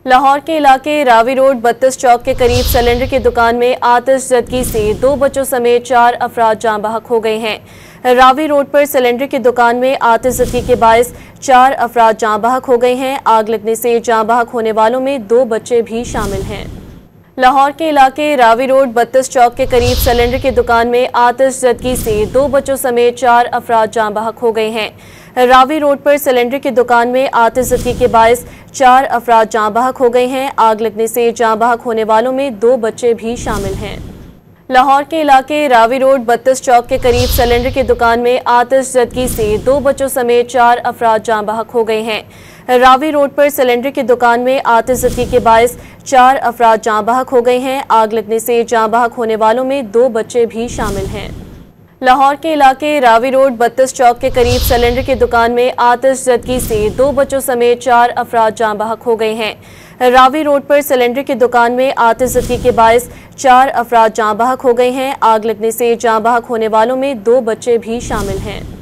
लाहौर के इलाके रावी रोड 32 चौक के करीब सिलेंडर की दुकान में आतिशज़दगी से 2 बच्चों समेत 4 अफराद जाँ बहक हो गए हैं। रावी रोड पर सिलेंडर की दुकान में आतिशज़दगी के बायस 4 अफराद जाँ बहक हो गए हैं। आग लगने से जाँ बहक होने वालों में 2 बच्चे भी शामिल हैं। लाहौर के इलाके रावी रोड 32 चौक के करीब सिलेंडर की दुकान में आतिशज़दगी से 2 बच्चों समेत 4 अफराद जाँ बहक हो गए हैं। रावी रोड पर सिलेंडर की दुकान में आतिशज़दगी के बायस 4 अफराद जाँ बहक हो गए हैं। आग लगने से जाँ बहक होने वालों में 2 बच्चे भी शामिल हैं। लाहौर के इलाके रावी रोड 32 चौक के करीब सिलेंडर की दुकान में आतिशज़दगी से 2 बच्चों समेत 4 अफराद जाँ बहक हो गए हैं। रावी रोड पर सिलेंडर की दुकान में आतिशज़दगी के बायस 4 अफराद जाँ बहक हो गए हैं। आग लगने से जाँ बहक होने वालों में 2 बच्चे भी शामिल हैं। लाहौर के इलाके रावी रोड 32 चौक के करीब सिलेंडर की दुकान में आतिशज़दगी से 2 बच्चों समेत 4 अफराद जाँ बहक हो गए हैं। रावी रोड पर सिलेंडर की दुकान में आतिशज़दगी के बायस 4 अफराद जाँ बहक हो गए हैं। आग लगने से जाँ बहक होने वालों में 2 बच्चे भी शामिल हैं।